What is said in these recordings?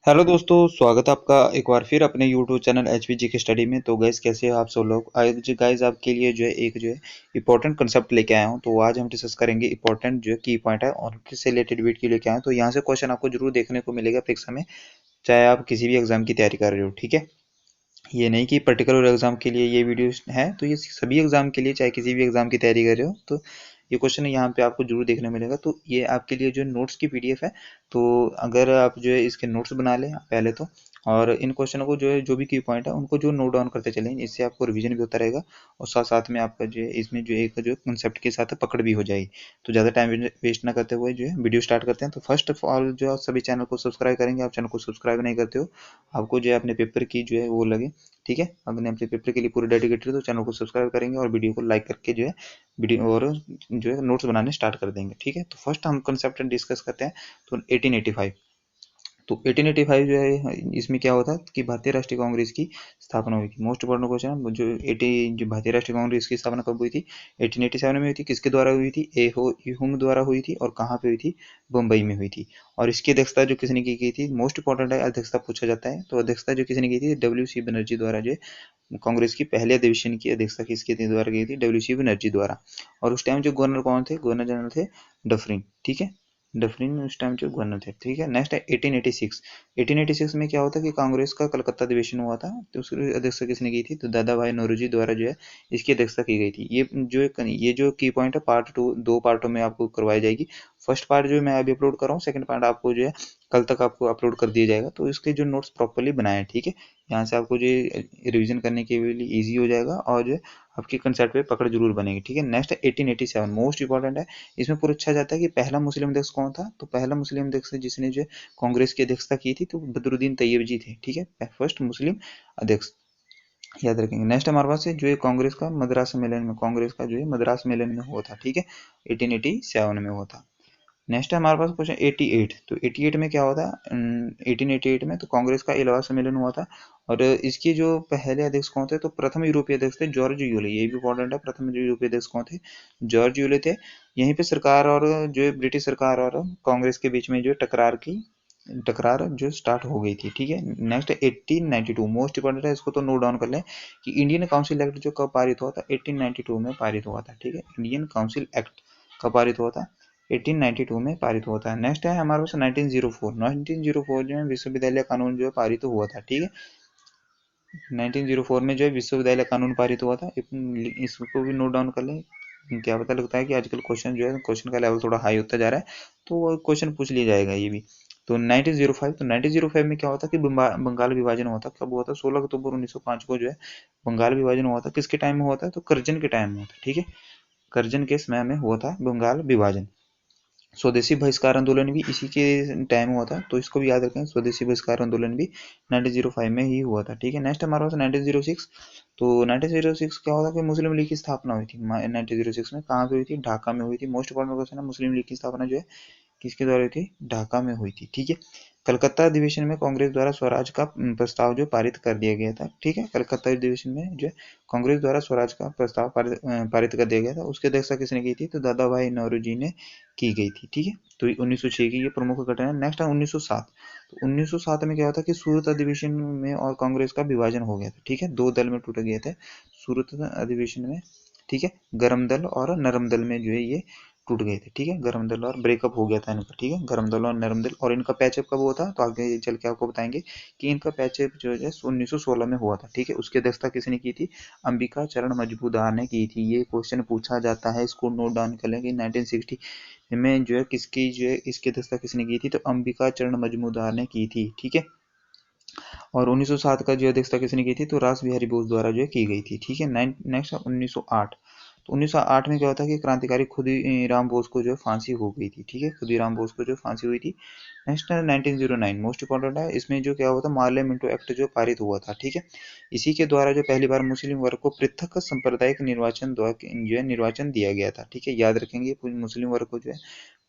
Hello दोस्तों, स्वागत है आपका एक बार फिर अपने यूट्यूब चैनल एच जी के स्टडी में। तो गैस कैसे हो आप सब लोग। आज गाइस आपके लिए जो है एक जो है इंपॉर्टेंट कंसेप्ट लेके आया हूँ। तो आज हम डिस्कस करेंगे इंपॉर्टेंट जो है की पॉइंट है और किससे रिलेटेड वीडियो लेके आए हैं। तो यहाँ से क्वेश्चन आपको जरूर देखने को मिलेगा परीक्षा में, चाहे आप किसी भी एग्जाम की तैयारी कर रहे हो। ठीक है, ये नहीं कि पर्टिकुलर एग्जाम के लिए ये वीडियो है, तो ये सभी एग्जाम के लिए, चाहे किसी भी एग्जाम की तैयारी कर रहे हो तो ये क्वेश्चन यहाँ पे आपको जरूर देखने मिलेगा। तो ये आपके लिए जो नोट्स की पीडीएफ है, तो अगर आप जो है इसके नोट्स बना लें पहले तो, और इन क्वेश्चनों को जो है जो भी की पॉइंट है उनको जो नोट डाउन करते चलें, इससे आपको रिवीजन भी होता रहेगा और साथ साथ में आपका जो है इसमें जो एक जो कंसेप्ट के साथ पकड़ भी हो जाएगी। तो ज़्यादा टाइम वेस्ट ना करते हुए जो है वीडियो स्टार्ट करते हैं। तो फर्स्ट ऑफ ऑल जो आप सभी चैनल को सब्सक्राइब करेंगे, आप चैनल को सब्सक्राइब नहीं करते हो, आपको जो है अपने पेपर की जो है वो लगे। ठीक है, अगर अपने पेपर के लिए पूरे डेडिकेटेड तो चैनल को सब्सक्राइब करेंगे और वीडियो को लाइक करके जो है वीडियो और जो है नोट्स बनाने स्टार्ट कर देंगे। ठीक है, तो फर्स्ट हम कंसेप्ट डिस्कस करते हैं। तो 1885, तो 1885 जो है इसमें क्या होता है कि भारतीय राष्ट्रीय कांग्रेस की स्थापना हुई थी। मोस्ट इंपॉर्टेंट क्वेश्चन है जो 80 जो भारतीय राष्ट्रीय कांग्रेस की स्थापना कब हुई थी, 1887 में हुई थी। किसके द्वारा हुई थी, ए हो ह्यूम द्वारा हुई थी। और कहाँ पे हुई थी, बम्बई में हुई थी। और इसकी अध्यक्षता जो किसने की गई थी, मोस्ट इंपॉर्टेंट है, अध्यक्षता पूछा जाता है। तो अध्यक्षता जो किसने की थी, डब्ल्यू सी बनर्जी द्वारा जो कांग्रेस की पहले अधिवेशन की अध्यक्षता किसके द्वारा की थी, डब्ल्यू सी बनर्जी द्वारा। और उस टाइम जो गवर्नर कौन थे, गवर्नर जनरल थे डफरिन। ठीक है, डफरिन उस टाइम जो गवर्नर थे। ठीक है, नेक्स्ट है 1886। 1886 में क्या होता है कि कांग्रेस का कलकत्ता अधिवेशन हुआ था, तो उसकी अध्यक्षता किसने की थी, तो दादा भाई नौरोजी द्वारा जो है इसकी अध्यक्षता की गई थी। ये जो की पॉइंट है पार्ट टू, दो पार्टों में आपको करवाई जाएगी। फर्स्ट पार्ट जो मैं अभी अपलोड कर रहा हूँ, सेकंड पार्ट आपको जो है कल तक आपको अपलोड कर दिया जाएगा। तो इसके जो नोट्स प्रॉपरली बनाए, ठीक है, यहाँ से आपको जो रिवीजन करने के लिए ईजी हो जाएगा और जो आपकी कंसेप्ट पे पकड़ जरूर बनेगी। ठीक है, नेक्स्ट है 1887, मोस्ट इंपॉर्टेंट है। इसमें पूछा जाता है कि पहला मुस्लिम अध्यक्ष कौन था। तो पहला मुस्लिम अध्यक्ष जिसने जो कांग्रेस की अध्यक्षता की थी, तो बदरुद्दीन तैयब जी थे। ठीक है, फर्स्ट मुस्लिम अध्यक्ष, याद रखेंगे। नेक्स्ट हमारे पास है जो है कांग्रेस का मद्रास सम्मेलन में, कांग्रेस का जो है मद्रास सम्मेलन में हुआ था। ठीक है, 1887 में हुआ था। नेक्स्ट है हमारे पास क्वेश्चन 88। तो 88 में क्या होता है, 1888 में तो कांग्रेस का इलाहाबाद सम्मेलन हुआ था। और इसके जो पहले अध्यक्ष कौन थे, तो प्रथम यूरोपीय अध्यक्ष थे जॉर्ज यूले। ये भी इंपॉर्टेंट है, प्रथम यूरोपीय अध्यक्ष कौन थे, जॉर्ज यूले थे। यहीं पे सरकार और जो है ब्रिटिश सरकार और कांग्रेस के बीच में जो टकरार जो स्टार्ट हो गई थी। ठीक है, नेक्स्ट 1892, मोस्ट इंपॉर्टेंट है, इसको तो नोट डाउन कर लें कि इंडियन काउंसिल एक्ट जो कब पारित हुआ था, 1892 में पारित हुआ था। ठीक है, इंडियन काउंसिल एक्ट कब पारित हुआ था, 1892 में पारित होता है। नेक्स्ट है हमारे पास 1904। 1904 जो है विश्वविद्यालय कानून जो है पारित हुआ था। ठीक है, 1904 में जो है विश्वविद्यालय कानून पारित हुआ था। इसको भी नोट डाउन कर लें, क्या पता लगता है कि आजकल क्वेश्चन जो है क्वेश्चन का लेवल थोड़ा हाई होता जा रहा है, तो वो क्वेश्चन पूछ लिया जाएगा ये भी। तो 1905, तो 1905 में क्या होता कि बंगाल विभाजन हुआ था। कब हुआ था, 16 अक्टूबर 1905 को जो है बंगाल विभाजन हुआ था। किसके टाइम में हुआ था, तो करजन के टाइम में हुआ था। ठीक है, करजन के समय में हुआ था बंगाल विभाजन। स्वदेशी बहिष्कार आंदोलन भी इसी के टाइम हुआ था, तो इसको भी याद रखें, स्वदेशी बहिष्कार आंदोलन भी 1905 में ही हुआ था। ठीक है, नेक्स्ट हमारे पास 1906। तो 1906 क्या होता है कि मुस्लिम लीग की स्थापना हुई थी 1906 में। कहाँ पे हुई थी, ढाका में हुई थी। मोस्ट इंपॉर्टेंट क्वेश्चन है, मुस्लिम लीग की स्थापना जो है किसके द्वारा हुई थी, ढाका में हुई थी। ठीक है, कलकत्ता अधिवेशन में कांग्रेस द्वारा स्वराज का प्रस्ताव जो पारित कर दिया गया था। ठीक है, कलकत्ता अधिवेशन में जो कांग्रेस द्वारा स्वराज का प्रस्ताव पारित कर दिया गया था। उसकी अध्यक्षता किसने की थी, तो दादा भाई नौरोजी ने की गई थी। ठीक है, तो 1906 की ये प्रमुख घटना है। नेक्स्ट है 1907। तो 1907 में क्या होता है कि सूरत अधिवेशन में और कांग्रेस का विभाजन हो गया था। ठीक है, दो दल में टूट गए थे सूरत अधिवेशन में। ठीक है, गर्म दल और नरम दल में जो है ये टूट गए थे। ठीक है, गर्म दल और ब्रेकअप हो गया था इनका। ठीक है, गर्म दल और नरम दल। और इनका पैचअप कब हुआ था, तो आगे चल के आपको बताएंगे कि इनका पैचअप जो है 1916 में हुआ था। ठीक है, उसकी अध्यक्षता किसने की थी, अंबिका चरण मजबूदार ने की थी। ये क्वेश्चन पूछा जाता है, इसको नोट डाउन कर लेंगे। 1960 में जो है किसकी जो है इसकी अध्यक्षता किसने की थी, तो अंबिका चरण मजमूदार ने की थी। ठीक है, और 1907 का जो अध्यक्षता किसने की थी, तो रास बिहारी बोस द्वारा जो है की गई थी। ठीक है, नेक्स्ट 1908। तो 1908 में क्या होता है कि क्रांतिकारी खुदीराम बोस को जो है फांसी हो गई थी। ठीक है, खुदीराम बोस को जो फांसी हुई थी। नेक्स्ट 1909, मोस्ट इंपॉर्टेंट है, इसमें जो क्या हुआ था, मार्ले मिंटो एक्ट जो पारित हुआ था। ठीक है, इसी के द्वारा जो पहली बार मुस्लिम वर्ग को पृथक सांप्रदायिक निर्वाचन द्वारा जो है निर्वाचन दिया गया था। ठीक है, याद रखेंगे, मुस्लिम वर्ग को जो है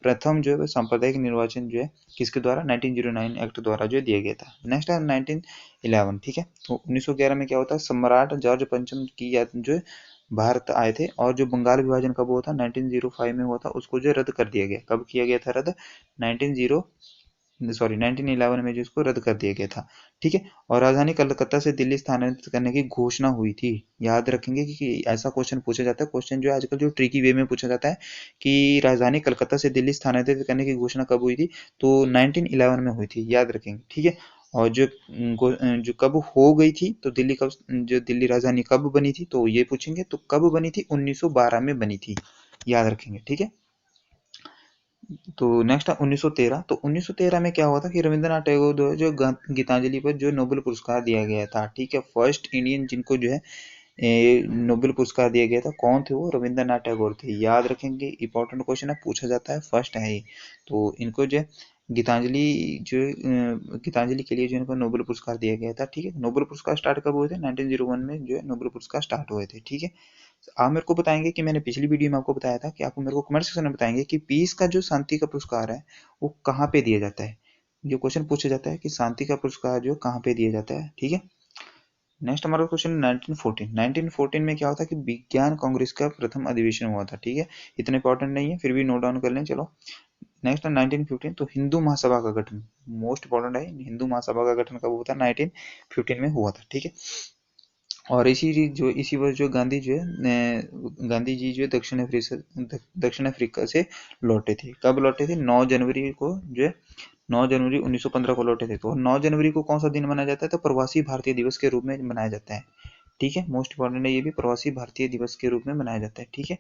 प्रथम जो है सांप्रदायिक निर्वाचन जो है किसके द्वारा, 1909 एक्ट द्वारा जो दिया गया था। नेक्स्ट है 1911। ठीक है, तो 1911 में क्या होता है, सम्राट जॉर्ज पंचम की याद जो है भारत आए थे। और जो बंगाल विभाजन कब हुआ था, 1905 में हुआ था, उसको जो रद्द कर दिया गया। कब किया गया था रद्द, 1905 सॉरी 1911 में जो इसको रद्द कर दिया गया था, ठीक है। और राजधानी कलकत्ता से दिल्ली स्थानांतरित करने की घोषणा हुई थी। याद रखेंगे कि ऐसा क्वेश्चन पूछा जाता है, क्वेश्चन जो है आजकल जो ट्रिकी वे में पूछा जाता है कि राजधानी कलकत्ता से दिल्ली स्थानांतरित करने की घोषणा कब हुई थी, तो 1911 में हुई थी, याद रखेंगे, ठीक है। और जो कब हो गई थी, तो दिल्ली कब, जो दिल्ली राजधानी कब बनी थी, तो ये पूछेंगे, तो कब बनी थी, 1912 में बनी थी, याद रखेंगे, ठीक है। तो नेक्स्ट है 1913। तो 1913 में क्या हुआ था कि रविंद्रनाथ टैगोर द्वारा जो गीतांजलि पर जो नोबेल पुरस्कार दिया गया था, ठीक है। फर्स्ट इंडियन जिनको जो है नोबेल पुरस्कार दिया गया था, कौन थे वो, रविंद्रनाथ टैगोर थे, याद रखेंगे, इंपॉर्टेंट क्वेश्चन है, पूछा जाता है, फर्स्ट है ये। तो इनको जो है गीतांजलि जो गीतांजलि के लिए जो इनको नोबेल पुरस्कार दिया गया था, ठीक है। नोबेल पुरस्कार स्टार्ट कब हुए थे, 1901 में जो है नोबेल पुरस्कार स्टार्ट हुए थे, ठीक है। आप मेरे को बताएंगे कि मैंने पिछली वीडियो में आपको बताया था कि आपको मेरे को कमेंट सेक्शन में बताएंगे कि पीस का जो शांति का पुरस्कार है वो कहाँ पे दिया जाता है। जो क्वेश्चन पूछा जाता है कि शांति का पुरस्कार जो कहाँ पे दिया जाता है, ठीक है। नेक्स्ट हमारा क्वेश्चन 1914। 1914 में क्या होता है कि विज्ञान कांग्रेस का प्रथम अधिवेशन हुआ था, ठीक है। इतना इंपॉर्टेंट नहीं है, फिर भी नोट डाउन कर लें, चलो। नेक्स्ट है 1915। तो हिंदू महासभा का गठन, मोस्ट इंपॉर्टेंट है, हिंदू महासभा का गठन कब हुआ था, 1915 में हुआ था, ठीक है। और इसी वर्ष जो गांधी जो है गांधी जी जो है दक्षिण अफ्रीका से लौटे थे। कब लौटे थे, 9 जनवरी को जो है 9 जनवरी 1915 को लौटे थे। तो 9 जनवरी को कौन सा दिन मनाया जाता है, तो प्रवासी भारतीय दिवस के रूप में मनाया जाता है, ठीक है। मोस्ट इंपॉर्टेंट है ये भी, प्रवासी भारतीय दिवस के रूप में मनाया जाता है, ठीक है।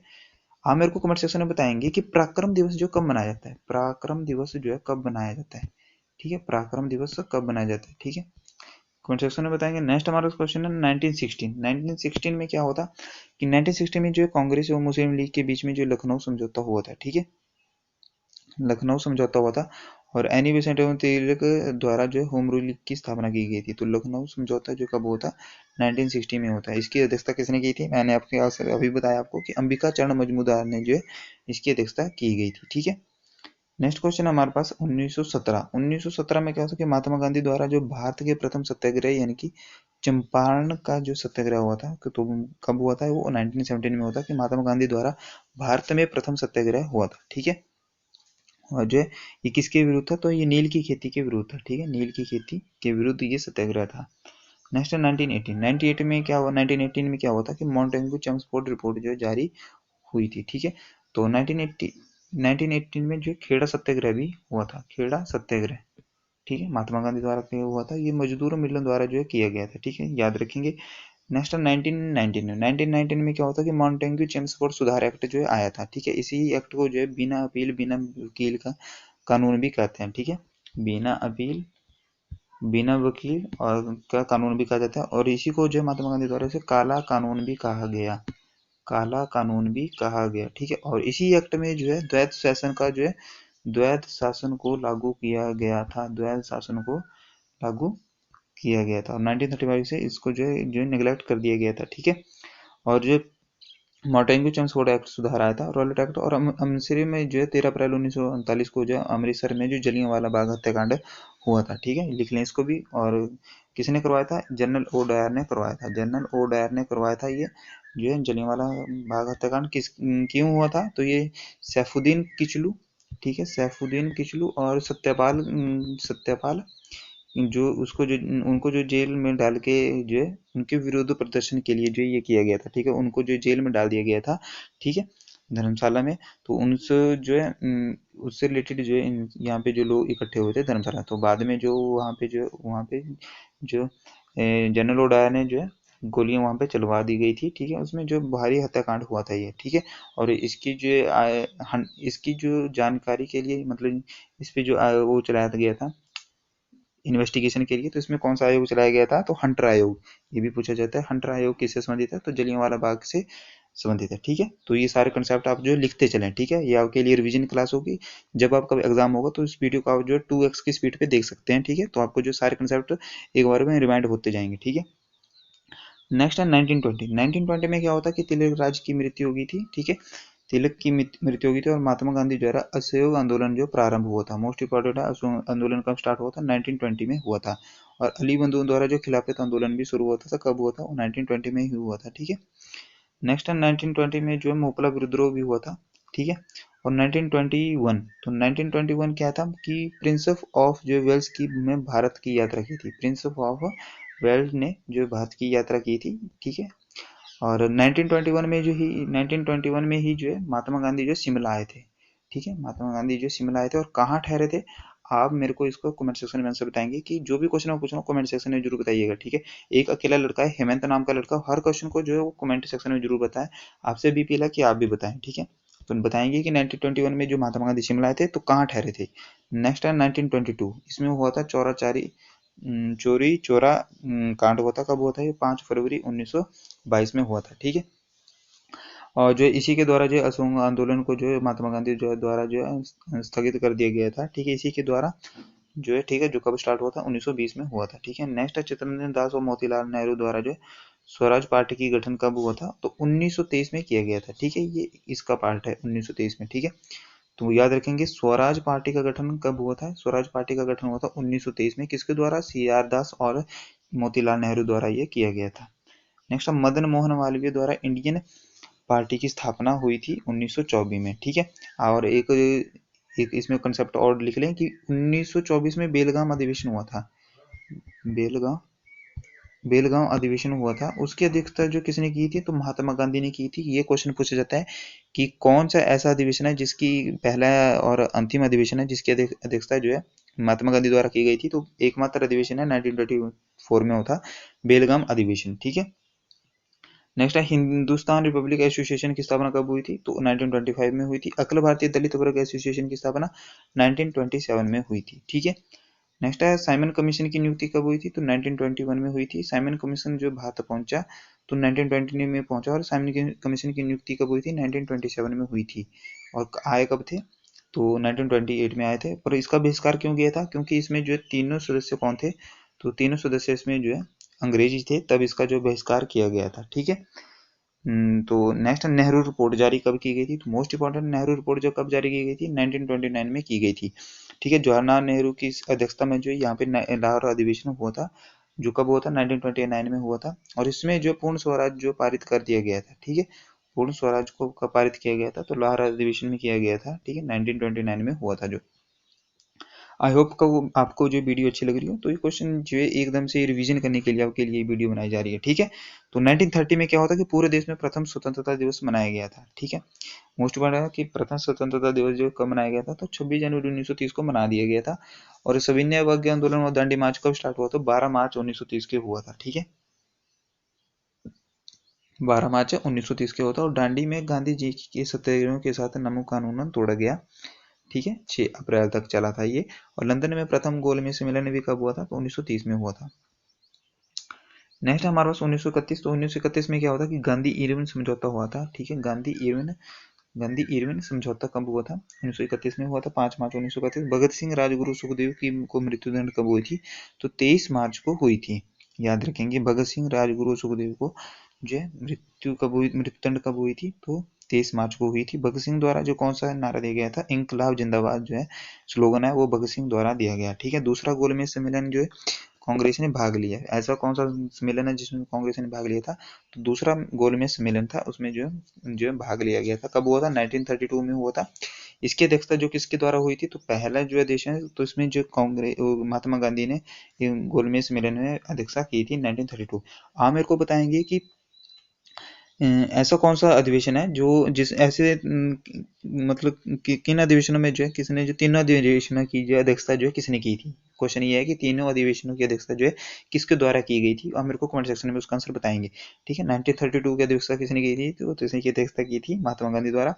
आप मेरे को कमेंट सेक्शन में बताएंगे कि पराक्रम दिवस जो कब मनाया जाता है, पराक्रम दिवस जो है कब मनाया जाता है, ठीक है। पराक्रम दिवस कब मनाया जाता है, ठीक है, कमेंट सेक्शन में बताएंगे। नेक्स्ट हमारा क्वेश्चन है 1916। 1916 में क्या होता कि 1916 में जो है कांग्रेस और मुस्लिम लीग के बीच में जो लखनऊ समझौता हुआ था, ठीक है। लखनऊ समझौता हुआ था और एनी बेसेंट एवं तिलक द्वारा जो है होम रूल की स्थापना की गई थी। तो लखनऊ समझौता जो कब होता, 1960 में होता है। इसकी अध्यक्षता किसने की थी, मैंने आपके अभी बताया आपको कि अंबिका चरण मजूमदार ने जो है इसकी अध्यक्षता की गई थी, ठीक है। नेक्स्ट क्वेश्चन हमारे पास 1917। 1917 में क्या होता है कि महात्मा गांधी द्वारा जो भारत के प्रथम सत्याग्रह यानी कि चंपारण का जो सत्याग्रह हुआ था, तो कब हुआ था, वो 1917 में हुआ था कि महात्मा गांधी द्वारा भारत में प्रथम सत्याग्रह हुआ था, ठीक है। और जो है ये किसके विरुद्ध था, तो ये नील की खेती के विरुद्ध था, ठीक है। नील की खेती के विरुद्ध ये सत्याग्रह था। नेक्स्ट है 1918। 1918 में क्या हुआ, 1918 में क्या हुआ था कि मॉन्टेग्यू चेम्सफोर्ड रिपोर्ट जो है जारी हुई थी, ठीक है। तो 1918 में जो खेड़ा सत्याग्रह भी हुआ था, खेड़ा सत्याग्रह, ठीक है, महात्मा गांधी द्वारा किया हुआ था। ये मजदूर मिलन द्वारा जो है किया गया था, ठीक है, याद रखेंगे। नेक्स्ट 1919। 1919 में क्या होता है कि मॉन्टेग्यू चेम्सफोर्ड सुधार एक्ट जो है आया था, ठीक है। इसी एक्ट को जो है बिना अपील बिना वकील का कानून भी कहते हैं, ठीक है। बिना अपील बिना वकील और का कानून भी कहा जाता है। और इसी को जो है महात्मा गांधी द्वारा से काला कानून भी कहा गया, काला कानून भी कहा गया, ठीक है। और इसी एक्ट में जो है द्वैत शासन का जो है द्वैत शासन को लागू किया गया था, द्वैत शासन को लागू किया गया था। और 1935 से इसको जो है निगलेक्ट कर दिया गया था, ठीक है। और जो मॉन्टेग्यू चेम्सफोर्ड एक्ट सुधार आया था, रॉलेट एक्ट। और अमृतसर में जो है 13 अप्रैल 1939 को जो है अमृतसर में जो जलियांवाला बाग हत्याकांड हुआ था, ठीक है, लिख लें इसको भी। और किसने करवाया था, जनरल ओ डायर ने करवाया था, जनरल ओ डायर ने करवाया था ये जो है जलियांवाला बाग हत्याकांड। किस क्यों हुआ था, तो ये सैफुद्दीन किचलू, ठीक है, सैफुद्दीन किचलू और सत्यपाल जो उसको जो उनको जो जेल में डाल के जो है उनके विरोध प्रदर्शन के लिए जो ये किया गया था, ठीक है, उनको जो जेल में डाल दिया गया था, ठीक है, धर्मशाला में। तो उनसे जो है उससे रिलेटेड जो है यहाँ पे जो लोग इकट्ठे हुए थे धर्मशाला, तो बाद में जो वहाँ पे जो जनरल ओडायर ने जो है गोलियां वहां पे चलवा दी गई थी, ठीक है। उसमें जो भारी हत्याकांड हुआ था ये, ठीक है। और इसकी जो जानकारी के लिए मतलब इस पे जो वो चलाया गया था इन्वेस्टिगेशन के लिए, तो इसमें कौन सा आयोग चलाया गया था, तो हंटर आयोग। ये भी पूछा जाता है हंटर आयोग किससे संबंधित है, तो जलियांवाला बाग से संबंधित है, ठीक है। तो ये सारे कंसेप्ट आप जो लिखते चलें, ठीक है, ये आपके लिए रिवीजन क्लास होगी। जब आपका एग्जाम होगा तो इस वीडियो को आप जो है 2x की स्पीड पे देख सकते हैं, ठीक है। तो आपको जो सारे कंसेप्ट एक बार में रिमाइंड होते जाएंगे, ठीक है। नेक्स्ट है 1920। 1920 में क्या होता है कि तिलक राज की मृत्यु हो गई थी, ठीक है। तिलक की मृत्यु हो गई थी और महात्मा गांधी द्वारा असहयोग आंदोलन जो प्रारंभ हुआ था, मोस्ट इंपॉर्टेंट है, आंदोलन कब स्टार्ट हुआ था, 1920 में हुआ था। और अली बंधुओं द्वारा जो खिलाफत आंदोलन भी शुरू हुआ था, कब हुआ था, वो 1920 में ही हुआ था, ठीक है। नेक्स्ट है 1920 में जो है मोपला विद्रोह भी हुआ था, ठीक है। और 1921, तो 1921 क्या था कि प्रिंस ऑफ जो वेल्स की में भारत की यात्रा की थी, प्रिंस ऑफ वेल्स ने जो भारत की यात्रा की थी, ठीक है। और 1921 में जो ही 1921 में ही जो है महात्मा गांधी जो शिमला आए थे, ठीक है। महात्मा गांधी जो शिमला आए थे और कहाँ ठहरे थे, आप मेरे को इसको कमेंट सेक्शन में आंसर बताएंगे कि जो भी क्वेश्चन मैं पूछ रहा हूँ कमेंट सेक्शन में जरूर बताइएगा, ठीक है। एक अकेला लड़का है हेमंत नाम का लड़का, हर क्वेश्चन को जो है वो कमेंट सेक्शन में जरूर बताएं। आपसे भी अपील है कि आप भी बताएं, ठीक है। तो बताएंगे कि 1921 में जो महात्मा गांधी शिमला आए थे तो कहाँ ठहरे थे। नेक्स्ट है 1922, इसमें हुआ था चोरी चोरा कांड हुआ था। कब हुआ था ये? 5 फरवरी 1922 में हुआ था, ठीक है। और जो इसी के द्वारा जो असहयोग आंदोलन को जो है महात्मा गांधी जो है द्वारा जो है स्थगित कर दिया गया था, ठीक है। इसी के द्वारा जो है, ठीक है, जो कब स्टार्ट हुआ था 1920 में हुआ था, ठीक है। नेक्स्ट है चित्तरंजन दास और मोतीलाल नेहरू द्वारा जो है स्वराज पार्टी की गठन कब हुआ था, तो 1923 में किया गया था, ठीक है। ये इसका पार्ट है 1923 में, ठीक है। तो याद रखेंगे स्वराज पार्टी का गठन कब हुआ था, स्वराज पार्टी का गठन हुआ था 1923 में, किसके द्वारा? सी आर दास और मोतीलाल नेहरू द्वारा ये किया गया था। नेक्स्ट मदन मोहन मालवीय द्वारा इंडियन पार्टी की स्थापना हुई थी 1924 में, ठीक है। और एक इसमें कंसेप्ट और लिख लें कि 1924 में बेलगाम अधिवेशन हुआ था, बेलगांव बेलगांव अधिवेशन हुआ था। उसकी अध्यक्षता जो किसने की थी, तो महात्मा गांधी ने की थी। ये क्वेश्चन पूछा जाता है कि कौन सा ऐसा अधिवेशन है जिसकी पहला और अंतिम अधिवेशन है जिसकी अध्यक्षता जो है महात्मा गांधी द्वारा की गई थी, तो एकमात्र अधिवेशन है 1924 में होता बेलगाम अधिवेशन, ठीक है। नेक्स्ट है हिंदुस्तान रिपब्लिक एसोसिएशन की स्थापना कब हुई थी, तो 1925 में हुई थी। अखिल भारतीय दलित वर्ग एसोसिएशन की स्थापना 1927 में हुई थी, ठीक है। नेक्स्ट है साइमन कमीशन की नियुक्ति कब हुई थी, तो 1921 में हुई थी। साइमन कमीशन जो भारत पहुंचा तो 1920 में पहुंचा, और साइमन कमीशन की नियुक्ति कब हुई थी, 1927 में हुई थी। और आए कब थे, तो 1928 में आए थे। पर इसका बहिष्कार क्यों किया था, क्योंकि इसमें जो है तीनों सदस्य कौन थे, तो तीनों सदस्य इसमें जो है अंग्रेजी थे, तब इसका जो बहिष्कार किया गया था, ठीक है। तो नेक्स्ट नेहरू रिपोर्ट जारी कब की गई थी, तो मोस्ट इंपॉर्टेंट नेहरू रिपोर्ट जो कब जारी की गई थी, 1929 में की गई थी, ठीक है। जवाहरलाल नेहरू की अध्यक्षता में जो यहाँ पे लाहौर अधिवेशन हुआ था, जो कब हुआ था, 1929 में हुआ था। और इसमें जो पूर्ण स्वराज जो पारित कर दिया गया था, ठीक है। पूर्ण स्वराज को कब पारित किया गया था, तो लाहौर अधिवेशन में किया गया था, ठीक है, 1929 में हुआ था जो। आई होप का वो आपको जो वीडियो अच्छी लग रही हो, तो ये क्वेश्चन जो है एकदम से रिवीजन करने के लिए आपके लिए वीडियो बनाई जा रही है, ठीक है। तो 1930 में क्या होता है कि पूरे देश में प्रथम स्वतंत्रता दिवस मनाया गया था, ठीक है। मोस्ट बड़ा है कि प्रथम स्वतंत्रता दिवस जो कब मनाया गया था, तो 26 जनवरी 1930 को मना दिया गया था। और सविनय अवज्ञा आंदोलन और दांडी मार्च कब स्टार्ट हुआ, तो 12 मार्च 1930 के हुआ था, ठीक है। 12 मार्च 1930 के हुआ था। और दांडी में गांधी जी के सत्याग्रहों के साथ नमक कानून तोड़ा गया, ठीक है। 6 अप्रैल तक चला था ये। और लंदन में प्रथम गोलमेज सम्मेलन भी कब हुआ था, तो 1930 में हुआ था। नेक्स्ट हमारे पास 1931, तो 1931 में क्या हुआ था कि गांधी इरविन समझौता हुआ था, ठीक है। गांधी इरविन समझौता कब हुआ था, 1931 में हुआ था, 5 मार्च 1931। भगत सिंह राजगुरु सुखदेव की को मृत्युदंड कब हुई थी, तो 23 मार्च को हुई थी। याद रखेंगे भगत सिंह राजगुरु सुखदेव को जो है मृत्युदंड कब हुई थी, तो 23 मार्च को हुई थी। भगत सिंह द्वारा जो कौन सा नारा दिया गया था, इंकलाब जिंदाबाद जो है स्लोगन है, वो भगत सिंह द्वारा दिया गया, ठीक है। दूसरा गोलमेज सम्मेलन जो है कांग्रेस ने भाग लिया। ऐसा कौन सा सम्मेलन है जिसमें कांग्रेस ने भाग लिया था, तो दूसरा गोलमेज सम्मेलन था, उसमें जो है भाग लिया गया था। कब हुआ था, 1932 में हुआ था। इसकी अध्यक्षता जो किसके द्वारा हुई थी, तो पहला जो देश है, तो इसमें जो कांग्रेस महात्मा गांधी ने गोलमेज सम्मेलन में अध्यक्षता की थी 1932। आप मेरे को बताएंगे कि ऐसा कौन सा अधिवेशन है जो जिस ऐसे मतलब किन अधिवेशनों में जो है किसने जो तीनों अधिवेशनों की जो अध्यक्षता जो है किसने की थी। क्वेश्चन ये है कि तीनों अधिवेशनों की अध्यक्षता जो है किसके द्वारा की गई थी, आप मेरे को कमेंट सेक्शन में उसका आंसर बताएंगे, ठीक है। 1932 की अध्यक्षता किसने की थी, तो इसकी अध्यक्षता की थी महात्मा गांधी द्वारा।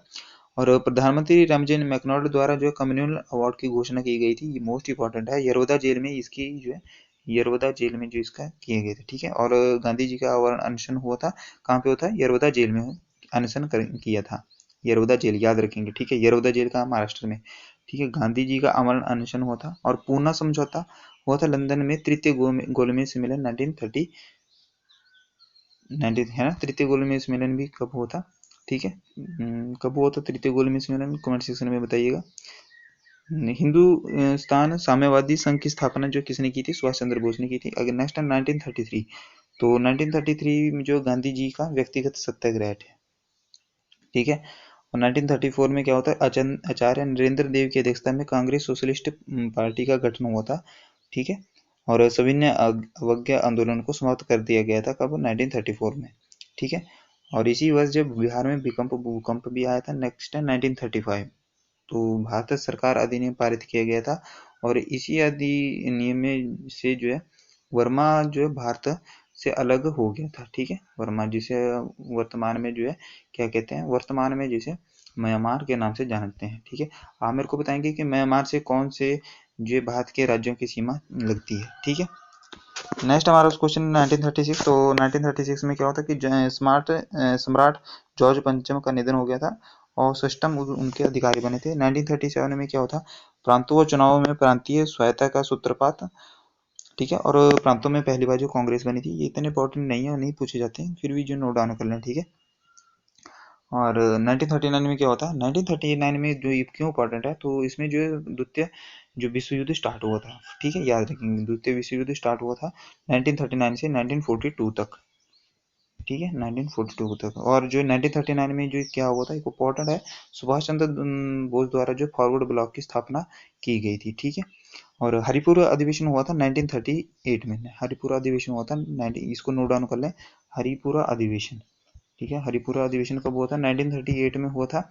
और प्रधानमंत्री रामजन मैकडॉनल्ड द्वारा जो कम्युनल अवार्ड की घोषणा की गई थी, ये मोस्ट इंपॉर्टेंट है। यरवदा जेल में इसकी जो है यरवदा जेल में जो इसका किए गए थे, ठीक है। और गांधी जी का आवरण अनशन हुआ था, कहाँ पे होता है, यरवदा जेल में अनशन किया था। यरवदा जेल याद रखेंगे, ठीक है। यरवदा जेल का महाराष्ट्र में, ठीक है। गांधी जी का आवरण अनशन हुआ था। और पूना समझौता हुआ था लंदन में तृतीय गोलमेज सम्मेलन 1930 है ना। तृतीय गोलमेज सम्मेलन भी कब हुआ था, ठीक है। कब हुआ था तृतीय गोलमेज सम्मेलन, कमेंट सेक्शन में बताइएगा। हिंदुस्तान साम्यवादी संघ की स्थापना जो किसने की थी, सुभाष चंद्र बोस ने की थी। अगर नेक्स्ट है 1933, तो 1933 में जो गांधी जी का व्यक्तिगत सत्याग्रह है, ठीक है। और 1934 में क्या होता है, आचार्य नरेंद्र देव की अध्यक्षता में कांग्रेस सोशलिस्ट पार्टी का गठन हुआ था, ठीक है। और सविनय अवज्ञा आंदोलन को समाप्त कर दिया गया था कब, 1934 में, ठीक है। और इसी वर्ष जब बिहार में भूकंप भी आया था, नेक्स्ट है 1935, तो भारत सरकार अधिनियम पारित किया गया था। और इसी अधिनियम में से जो है वर्मा जो है भारत से अलग हो गया था, ठीक है। वर्मा जिसे वर्तमान में जो है क्या कहते हैं, वर्तमान में जिसे म्यांमार के नाम से जानते हैं, ठीक है। आप मेरे को बताएंगे कि म्यांमार से कौन से जो है भारत के राज्यों की सीमा लगती है, ठीक है। नेक्स्ट हमारा क्वेश्चन 1936, तो 1936 में क्या होता है कि सम्राट जॉर्ज पंचम का निधन हो गया था और सिस्टम उनके अधिकारी बने थे। 1937 में क्या होता, प्रांतों व चुनावों में प्रांतीय स्वायत्ता का सूत्रपात, ठीक है। और प्रांतों में पहली बार जो कांग्रेस बनी थी, ये इतने इंपॉर्टेंट नहीं है और नहीं पूछे जाते हैं, फिर भी जो नोट डाउन कर लें, ठीक है। और 1939 में क्या होता है, 1939 में जो ये क्यों इंपॉर्टेंट है, तो इसमें जो है द्वितीय जो विश्व युद्ध स्टार्ट हुआ था, ठीक है, याद रखेंगे द्वितीय विश्व युद्ध स्टार्ट हुआ था 1939 से 1942 तक, ठीक है, 1942 तक। और जो 1939 में जो क्या हुआ था, एक इम्पोर्टेंट है, सुभाष चंद्र बोस द्वारा जो फॉरवर्ड ब्लॉक की स्थापना की गई थी, ठीक है। और हरिपुरा अधिवेशन हुआ था 1938 में, हरिपुरा अधिवेशन हुआ था 19, इसको नोट डाउन कर लें, हरिपुरा अधिवेशन, ठीक है। हरिपुरा अधिवेशन कब हुआ था, 1938 में हुआ था।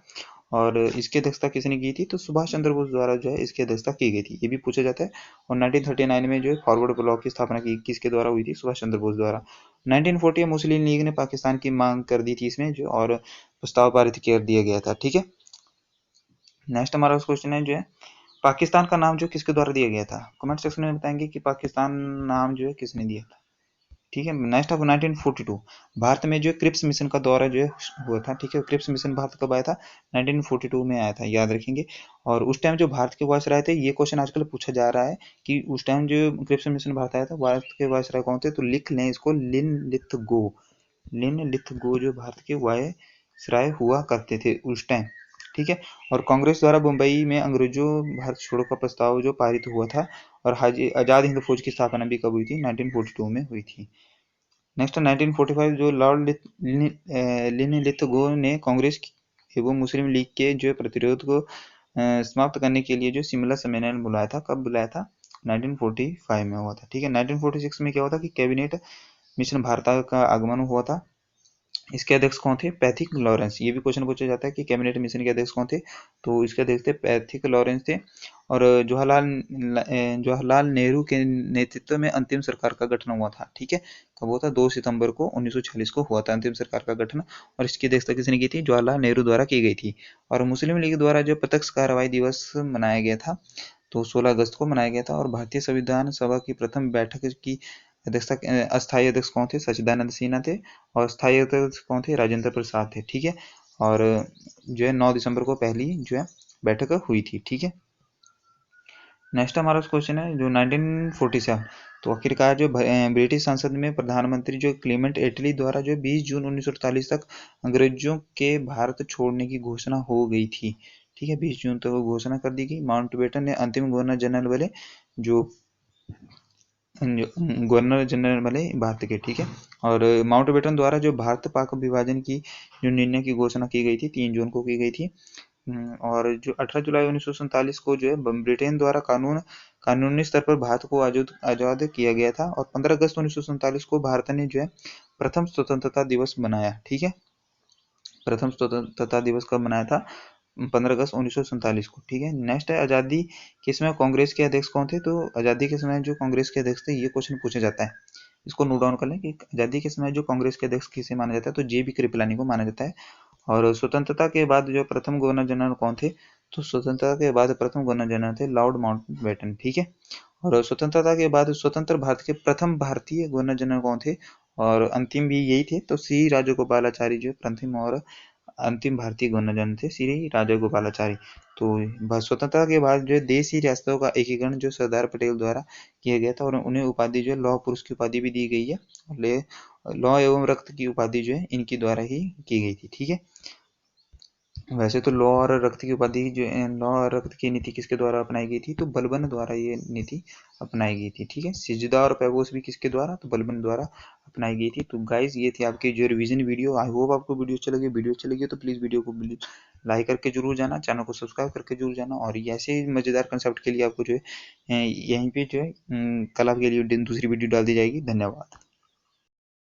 और इसकी अध्यक्षता किसने की थी, तो सुभाष चंद्र बोस द्वारा जो है इसकी अध्यक्षता की गई थी, ये भी पूछा जाता है। और 1939 में जो है फॉरवर्ड ब्लॉक की स्थापना की किसके द्वारा हुई थी, सुभाष चंद्र बोस द्वारा। 1940 में मुस्लिम लीग ने पाकिस्तान की मांग कर दी थी इसमें जो, और प्रस्ताव पारित कर दिया गया था, ठीक है। नेक्स्ट हमारा क्वेश्चन है जो है, पाकिस्तान का नाम जो किसके द्वारा दिया गया था, कमेंट सेक्शन में बताएंगे कि पाकिस्तान नाम जो है किसने दिया था, ठीक है। नेक्स्ट ऑफ 1942, भारत में जो क्रिप्स मिशन का दौरा जो है हुआ था, ठीक है। क्रिप्स मिशन भारत कब आया था, 1942 में आया था, याद रखेंगे। और उस टाइम जो भारत के वायसराय थे, ये क्वेश्चन आजकल पूछा जा रहा है कि उस टाइम जो क्रिप्स मिशन भारत आया था, भारत के वायसराय कौन थे, तो लिख लें इसको, लिन लिथगो, लिन लिथगो जो भारत के वायसराय हुआ करते थे उस टाइम, ठीक है। और कांग्रेस द्वारा मुंबई में अंग्रेजों भारत छोड़ो का प्रस्ताव जो पारित हुआ था, और हाजी आजाद हिंद फौज की स्थापना भी कब हुई थी, 1942 में हुई थी। नेक्स्ट 1945, जो लॉर्ड लिनलिथगो ने कांग्रेस एवं मुस्लिम लीग के जो प्रतिरोध को समाप्त करने के लिए जो शिमला सम्मेलन बुलाया था, कब बुलाया था, 1945 में हुआ था, ठीक है। 1946 में क्या हुआ था कि कैबिनेट मिशन भारत का आगमन हुआ था, इसके अध्यक्ष कौन थे, पैथिक लॉरेंस, ये भी क्वेश्चन पूछा जाता है कि कैबिनेट मिशन के अध्यक्ष कौन थे, तो इसके अध्यक्ष थे पैथिक लॉरेंस थे। और जवाहरलाल नेहरू के नेतृत्व में अंतिम सरकार का गठन हुआ था, ठीक है। कब हुआ था, 2 सितंबर को 1946 को हुआ था अंतिम सरकार का गठन, और इसकी अध्यक्षता किसने की थी, जवाहरलाल नेहरू द्वारा की गई थी। और मुस्लिम लीग द्वारा जो प्रत्यक्ष कार्रवाई दिवस मनाया गया था, तो 16 अगस्त को मनाया गया था। और भारतीय संविधान सभा की प्रथम बैठक की अध्यक्षता अस्थायी अध्यक्ष कौन थे, सच्चिदानंद सिन्हा थे। और स्थायी अध्यक्ष कौन थे, राजेंद्र प्रसाद थे, ठीक है। और जो है 9 दिसंबर को पहली जो है बैठक हुई थी, ठीक है। नेक्स्ट हमारा क्वेश्चन है जो 1947, तो आखिरकार जो ब्रिटिश संसद में प्रधानमंत्री जो क्लेमेंट एटली द्वारा जो 20 जून 1948 तक अंग्रेजों के भारत छोड़ने की घोषणा हो गई थी, ठीक है। 20 जून तक घोषणा कर दी गई। माउंटबेटन ने अंतिम गवर्नर जनरल बने, जो गवर्नर जनरल बने भारत के, ठीक है। और माउंटबेटन द्वारा जो भारत पाक विभाजन की जो निर्णय की घोषणा की गई थी, 3 जून को की गई थी। और जो 18 जुलाई 1947 को जो है ब्रिटेन द्वारा कानूनी स्तर पर भारत को आजाद किया गया था। और 15 अगस्त 1947 को भारत ने जो है प्रथम स्वतंत्रता दिवस मनाया, ठीक है। प्रथम स्वतंत्रता दिवस कब मनाया था, 15 अगस्त 1947 को, ठीक है। नेक्स्ट है आज़ादी के समय कांग्रेस के अध्यक्ष कौन थे, तो आज़ादी के समय जो कांग्रेस के अध्यक्ष थे, ये क्वेश्चन पूछा जाता है, इसको नोट डाउन कर लें कि आज़ादी के समय जो कांग्रेस के अध्यक्ष किसे माना जाता है, तो जे बी कृपलानी को माना जाता है। और स्वतंत्रता के बाद जो प्रथम गवर्नर जनरल कौन थे, तो स्वतंत्रता के बाद प्रथम गवर्नर जनरल थे लॉर्ड माउंटबेटन, ठीक है। और स्वतंत्रता के बाद स्वतंत्र भारत के प्रथम भारतीय गवर्नर जनरल कौन थे, और अंतिम भी यही थे, तो सी राजगोपालाचारी जो प्रथम और अंतिम भारतीय गवर्नर जनरल थे, श्री राजगोपालाचारी। तो स्वतंत्रता के बाद जो देश ही रियासतों का एकीकरण जो सरदार पटेल द्वारा किया गया था, और उन्हें उपाधि जो लौह पुरुष की उपाधि भी दी गई है, लौह एवं रक्त की उपाधि जो है इनकी द्वारा ही की गई थी, ठीक है। वैसे तो लौ और रक्त की उपाधि जो लौ और रक्त की नीति किसके द्वारा अपनाई गई थी, तो बलबन द्वारा ये नीति अपनाई गई थी, ठीक है। सिजदा और पैबोस भी किसके द्वारा, तो बलबन द्वारा अपनाई गई थी। तो गाइज ये थी आपकी जो रिवीजन वीडियो, आई होप आपको वीडियो अच्छा लगे, वीडियो अच्छा लगी तो प्लीज़ वीडियो को लाइक करके जरूर जाना, चैनल को सब्सक्राइब करके जरूर जाना। और ये ऐसे ही मजेदार कंसेप्ट के लिए आपको जो है यहीं पे जो है कल आपके लिए दूसरी वीडियो डाल दी जाएगी। धन्यवाद।